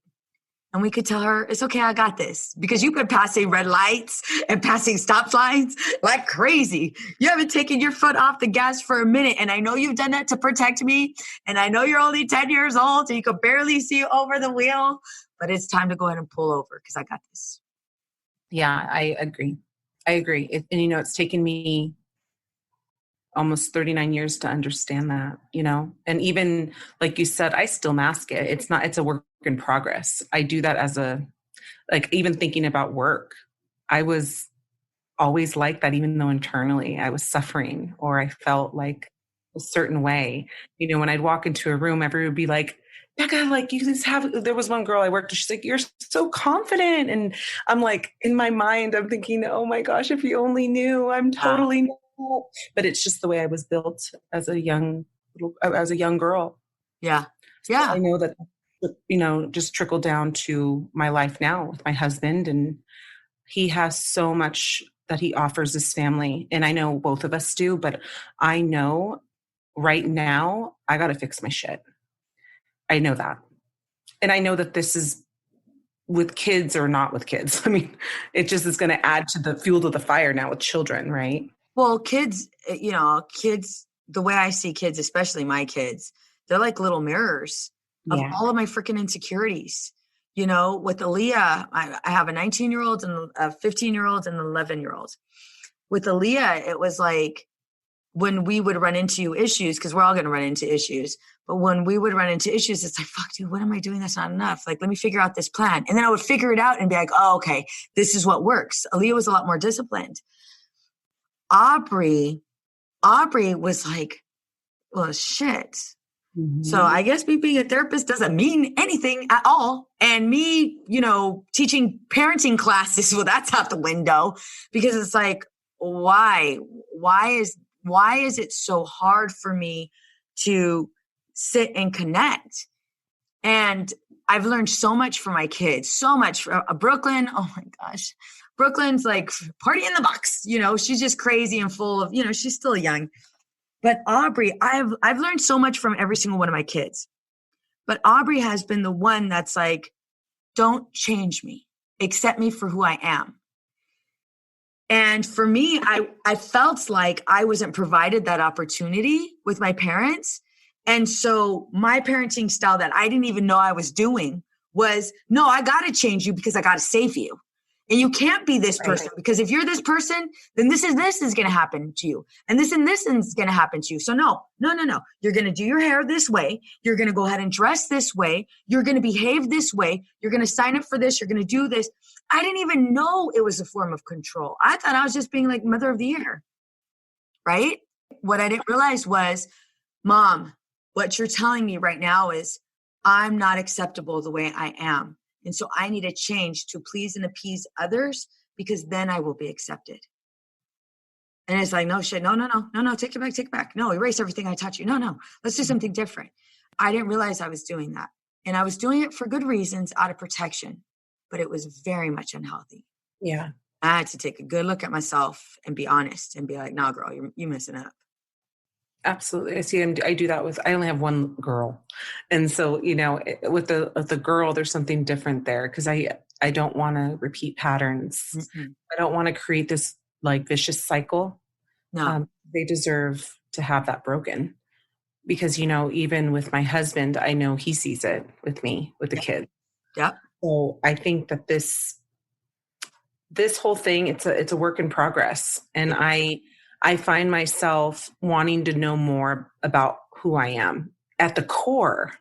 And we could tell her, it's okay, I got this. Because you've been passing red lights and passing stop signs like crazy. You haven't taken your foot off the gas for a minute. And I know you've done that to protect me. And I know you're only 10 years old and you can barely see over the wheel. But it's time to go ahead and pull over because I got this. Yeah, I agree. And it's taken me almost 39 years to understand that, and even like you said, I still mask it. It's a work in progress. I do that even thinking about work. I was always like that, even though internally I was suffering or I felt like a certain way. When I'd walk into a room, everyone would be like, Becca, like there was one girl I worked with, she's like, you're so confident. And I'm like, in my mind, I'm thinking, oh my gosh, if you only knew, I'm totally not. But it's just the way I was built as a young girl. Yeah. So I know that, just trickled down to my life now with my husband, and he has so much that he offers his family. And I know both of us do, but I know right now I got to fix my shit. I know that. And I know that this is with kids or not with kids. I mean, it just is going to add to the fuel to the fire now with children, right? Well, kids, the way I see kids, especially my kids, they're like little mirrors of all of my freaking insecurities. With Aaliyah, I have a 19-year-old and a 15-year-old and an 11-year-old. With Aaliyah, it was like when we would run into issues, because we're all going to run into issues, but when we would run into issues, it's like, fuck, dude, what am I doing? That's not enough. Like, let me figure out this plan. And then I would figure it out and be like, oh, okay, this is what works. Aaliyah was a lot more disciplined. Aubrey was like, well, shit. Mm-hmm. So I guess me being a therapist doesn't mean anything at all. And me, teaching parenting classes, well, that's out the window because it's like, why is it so hard for me to sit and connect? And I've learned so much from my kids, so much from Brooklyn. Oh my gosh. Brooklyn's like party in the box, she's just crazy and full of, she's still young. But Aubrey, I've learned so much from every single one of my kids. But Aubrey has been the one that's like, don't change me, accept me for who I am. And for me, I felt like I wasn't provided that opportunity with my parents. And so my parenting style that I didn't even know I was doing was, no, I got to change you because I got to save you. And you can't be this person because if you're this person, then this is going to happen to you. And this is going to happen to you. So no. You're going to do your hair this way. You're going to go ahead and dress this way. You're going to behave this way. You're going to sign up for this. You're going to do this. I didn't even know it was a form of control. I thought I was just being like mother of the year. Right? What I didn't realize was, Mom, what you're telling me right now is I'm not acceptable the way I am. And so I need a change to please and appease others because then I will be accepted. And it's like, no shit. No. Take it back. No, erase everything I taught you. No. Let's do something different. I didn't realize I was doing that. And I was doing it for good reasons out of protection, but it was very much unhealthy. Yeah. I had to take a good look at myself and be honest and be like, nah, girl, you're messing up. Absolutely. I do that I only have one girl. And so, with the girl, there's something different there because I don't want to repeat patterns. Mm-hmm. I don't want to create this like vicious cycle. No. They deserve to have that broken because, even with my husband, I know he sees it with me, with the kids. Yep. So I think that this whole thing, it's a work in progress. And I find myself wanting to know more about who I am at the core.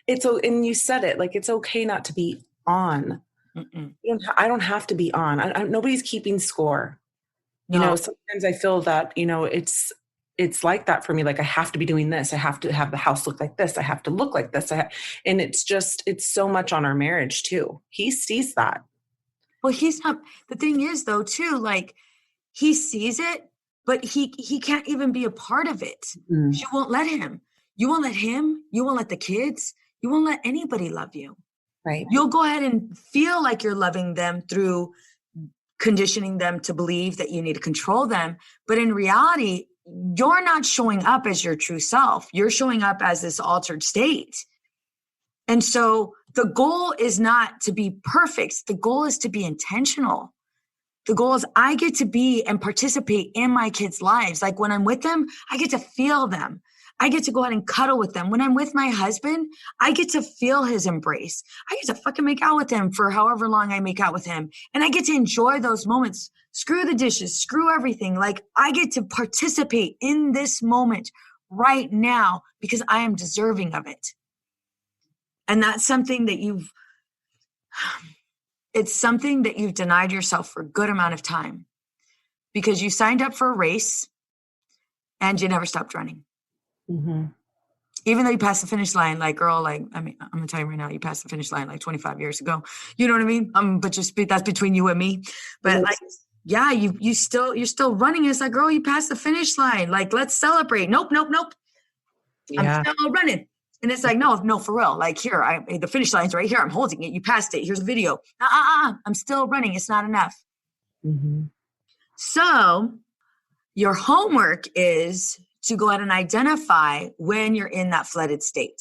And you said it, like, it's okay not to be on. I don't have to be on. Nobody's keeping score. No. Sometimes I feel that, it's like that for me. Like I have to be doing this. I have to have the house look like this. I have to look like this. And it's so much on our marriage too. He sees that. Well, the thing is though, too, like he sees it, but he can't even be a part of it. You won't let him. You won't let him. You won't let the kids. You won't let anybody love you. Right. You'll go ahead and feel like you're loving them through conditioning them to believe that you need to control them. But in reality, you're not showing up as your true self. You're showing up as this altered state. And so the goal is not to be perfect. The goal is to be intentional. The goal is I get to be and participate in my kids' lives. Like when I'm with them, I get to feel them. I get to go out and cuddle with them. When I'm with my husband, I get to feel his embrace. I get to fucking make out with him for however long I make out with him. And I get to enjoy those moments. Screw the dishes, screw everything. Like I get to participate in this moment right now because I am deserving of it. And that's something that it's something that you've denied yourself for a good amount of time because you signed up for a race and you never stopped running. Mm-hmm. Even though you passed the finish line, like girl, like, I mean, I'm gonna tell you right now, you passed the finish line like 25 years ago. You know what I mean? But that's between you and me. But like, yeah, you're still running. It's like, girl, you passed the finish line. Like, let's celebrate. Nope. Yeah. I'm still running. And it's like, no, for real. Like here, the finish line's right here. I'm holding it. You passed it. Here's a video. I'm still running. It's not enough. Mm-hmm. So your homework is to go ahead and identify when you're in that flooded state,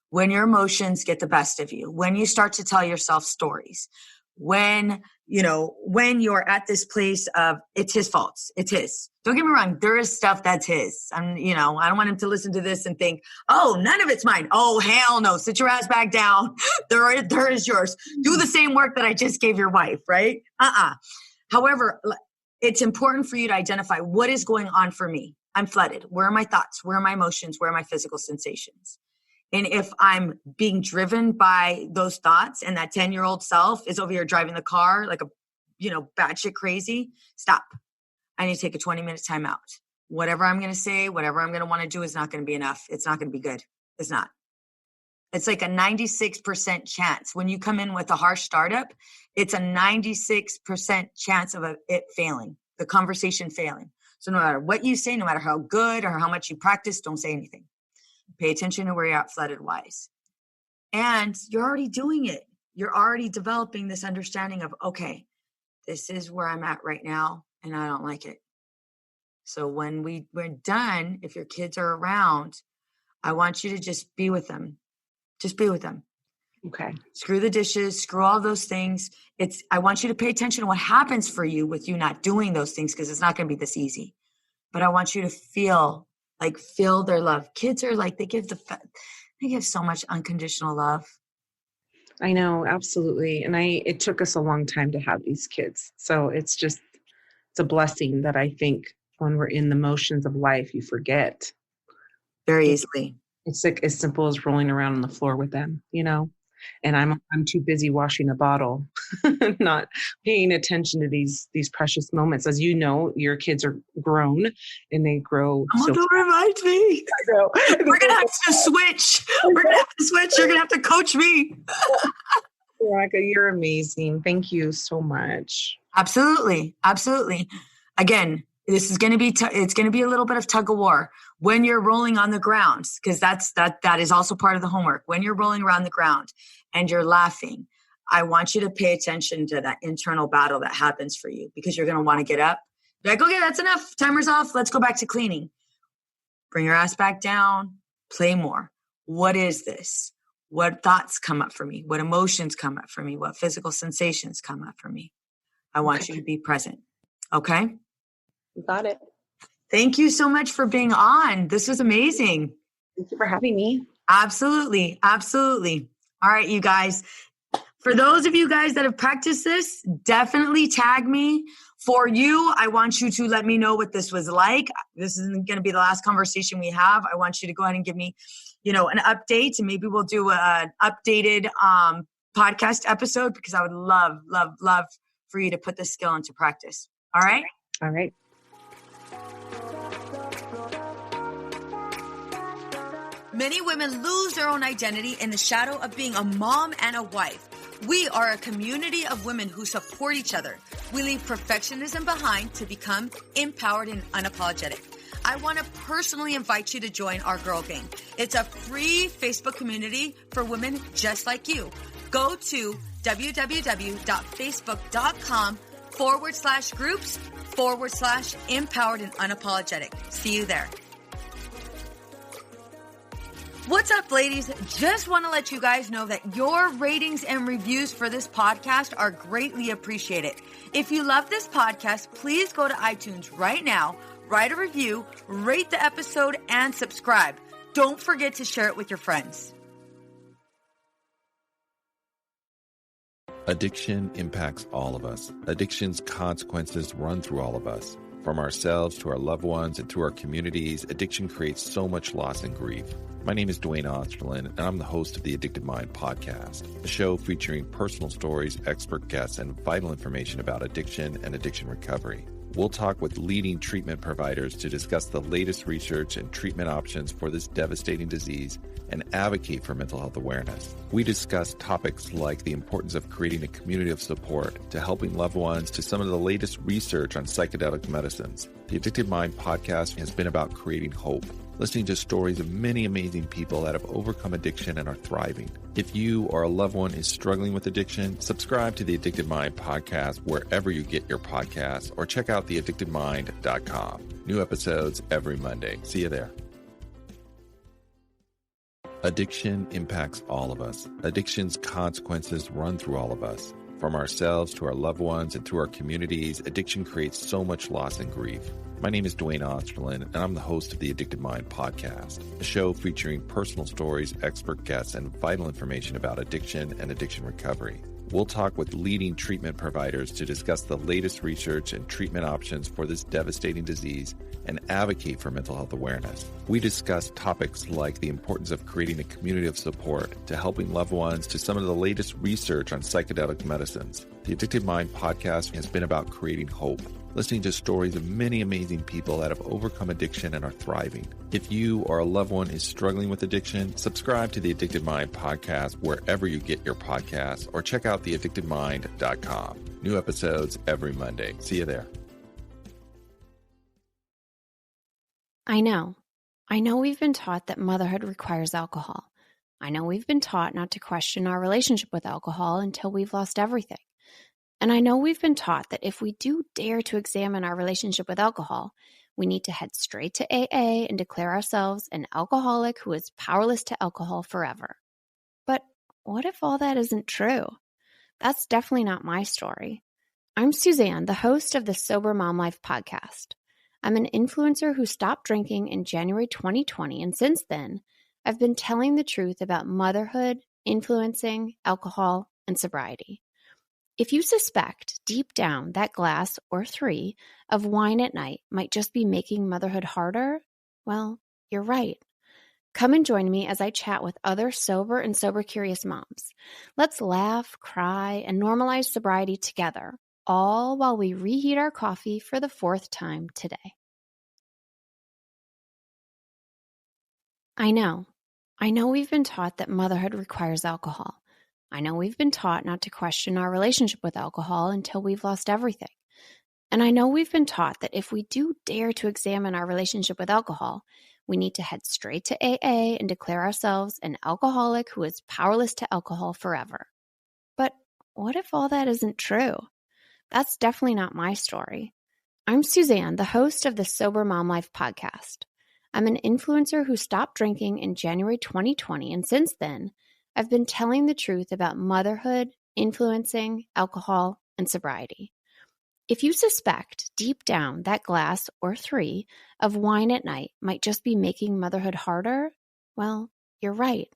when your emotions get the best of you, when you start to tell yourself stories, when you're at this place of it's his fault. It's his. Don't get me wrong. There is stuff that's his. I don't want him to listen to this and think, oh, none of it's mine. Oh, hell no. Sit your ass back down. There is yours. Do the same work that I just gave your wife, right? However, it's important for you to identify what is going on for me. I'm flooded. Where are my thoughts? Where are my emotions? Where are my physical sensations? And if I'm being driven by those thoughts and that 10-year-old self is over here driving the car like batshit crazy, stop. I need to take a 20-minute time out. Whatever I'm going to say, whatever I'm going to want to do is not going to be enough. It's not going to be good. It's not. It's like a 96% chance. When you come in with a harsh startup, it's a 96% chance of it failing, the conversation failing. So no matter what you say, no matter how good or how much you practice, don't say anything. Pay attention to where you're at flooded wise. And you're already doing it. You're already developing this understanding of, okay, this is where I'm at right now, and I don't like it. So when we're done, if your kids are around, I want you to just be with them. Just be with them. Okay. Screw the dishes, screw all those things. I want you to pay attention to what happens for you with you not doing those things because it's not going to be this easy. But I want you to feel Like feel their love. Kids are like, they give so much unconditional love. I know, absolutely. And it took us a long time to have these kids. So it's a blessing that I think when we're in the motions of life, you forget. Very easily. It's like as simple as rolling around on the floor with them, and I'm too busy washing a bottle, not paying attention to these precious moments. As you know, your kids are grown and they grow. Don't remind me. We're going to have to switch. We're going to have to switch. You're going to have to coach me. Veronica, you're amazing. Thank you so much. Absolutely. Absolutely. Again, this is going to be, it's going to be a little bit of tug of war when you're rolling on the ground, because that is also part of the homework. When you're rolling around the ground and you're laughing, I want you to pay attention to that internal battle that happens for you, because you're going to want to get up. Be like, okay, that's enough. Timer's off. Let's go back to cleaning. Bring your ass back down. Play more. What is this? What thoughts come up for me? What emotions come up for me? What physical sensations come up for me? I want you to be present. Okay? You got it. Thank you so much for being on. This was amazing. Thank you for having me. Absolutely. Absolutely. All right, you guys. For those of you guys that have practiced this, definitely tag me. For you, I want you to let me know what this was like. This isn't going to be the last conversation we have. I want you to go ahead and give me, an update, and maybe we'll do an updated podcast episode, because I would love, love, love for you to put this skill into practice. All right? All right. Many women lose their own identity in the shadow of being a mom and a wife. We are a community of women who support each other. We leave perfectionism behind to become empowered and unapologetic. I want to personally invite you to join our Girl Gang. It's a free Facebook community for women just like you. Go to www.facebook.com/groups/empowered and unapologetic. See you there. What's up, ladies? Just want to let you guys know that your ratings and reviews for this podcast are greatly appreciated. If you love this podcast, please go to iTunes right now, write a review, rate the episode, and subscribe. Don't forget to share it with your friends. Addiction impacts all of us. Addiction's consequences run through all of us. From ourselves to our loved ones and to our communities, addiction creates so much loss and grief. My name is Dwayne Osterlin, and I'm the host of the Addicted Mind podcast, a show featuring personal stories, expert guests, and vital information about addiction and addiction recovery. We'll talk with leading treatment providers to discuss the latest research and treatment options for this devastating disease and advocate for mental health awareness. We discuss topics like the importance of creating a community of support to helping loved ones to some of the latest research on psychedelic medicines. The Addicted Mind podcast has been about creating hope, listening to stories of many amazing people that have overcome addiction and are thriving. If you or a loved one is struggling with addiction, subscribe to the Addicted Mind podcast wherever you get your podcasts, or check out theaddictedmind.com. New episodes every Monday. See you there. Addiction impacts all of us. Addiction's consequences run through all of us. From ourselves to our loved ones and to our communities, addiction creates so much loss and grief. My name is Dwayne Osterlin, and I'm the host of the Addicted Mind podcast, a show featuring personal stories, expert guests, and vital information about addiction and addiction recovery. We'll talk with leading treatment providers to discuss the latest research and treatment options for this devastating disease and advocate for mental health awareness. We discuss topics like the importance of creating a community of support to helping loved ones to some of the latest research on psychedelic medicines. The Addicted Mind podcast has been about creating hope, listening to stories of many amazing people that have overcome addiction and are thriving. If you or a loved one is struggling with addiction, subscribe to the Addicted Mind podcast wherever you get your podcasts, or check out theaddictedmind.com. New episodes every Monday. See you there. I know we've been taught that motherhood requires alcohol. I know we've been taught not to question our relationship with alcohol until we've lost everything. And I know we've been taught that if we do dare to examine our relationship with alcohol, we need to head straight to AA and declare ourselves an alcoholic who is powerless to alcohol forever. But what if all that isn't true? That's definitely not my story. I'm Suzanne, the host of the Sober Mom Life podcast. I'm an influencer who stopped drinking in January 2020, and since then, I've been telling the truth about motherhood, influencing, alcohol, and sobriety. If you suspect deep down that glass or 3 of wine at night might just be making motherhood harder, well, you're right. Come and join me as I chat with other sober and sober-curious moms. Let's laugh, cry, and normalize sobriety together, all while we reheat our coffee for the 4th time today. I know we've been taught that motherhood requires alcohol. I know we've been taught not to question our relationship with alcohol until we've lost everything. And I know we've been taught that if we do dare to examine our relationship with alcohol, we need to head straight to AA and declare ourselves an alcoholic who is powerless to alcohol forever. But what if all that isn't true? That's definitely not my story. I'm Suzanne, the host of the Sober Mom Life podcast. I'm an influencer who stopped drinking in January 2020, and since then, I've been telling the truth about motherhood, influencing, alcohol, and sobriety. If you suspect deep down that glass or 3 of wine at night might just be making motherhood harder, well, you're right.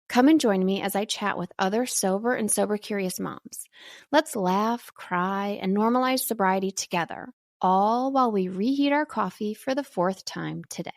Come and join me as I chat with other sober and sober-curious moms. Let's laugh, cry, and normalize sobriety together, all while we reheat our coffee for the 4th time today.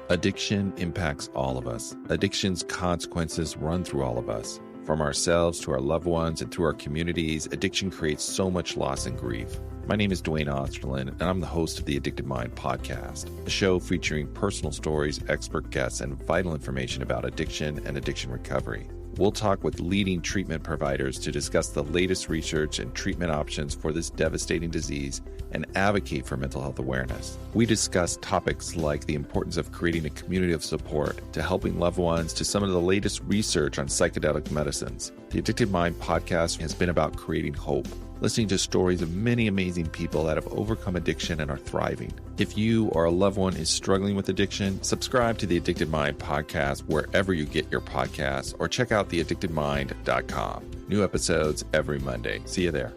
Addiction impacts all of us. Addiction's consequences run through all of us. From ourselves to our loved ones and through our communities, addiction creates so much loss and grief. My name is Dwayne Osterlin, and I'm the host of the Addicted Mind podcast, a show featuring personal stories, expert guests, and vital information about addiction and addiction recovery. We'll talk with leading treatment providers to discuss the latest research and treatment options for this devastating disease and advocate for mental health awareness. We discuss topics like the importance of creating a community of support, to helping loved ones, to some of the latest research on psychedelic medicines. The Addicted Mind podcast has been about creating hope, listening to stories of many amazing people that have overcome addiction and are thriving. If you or a loved one is struggling with addiction, subscribe to the Addicted Mind podcast wherever you get your podcasts, or check out theaddictedmind.com. New episodes every Monday. See you there.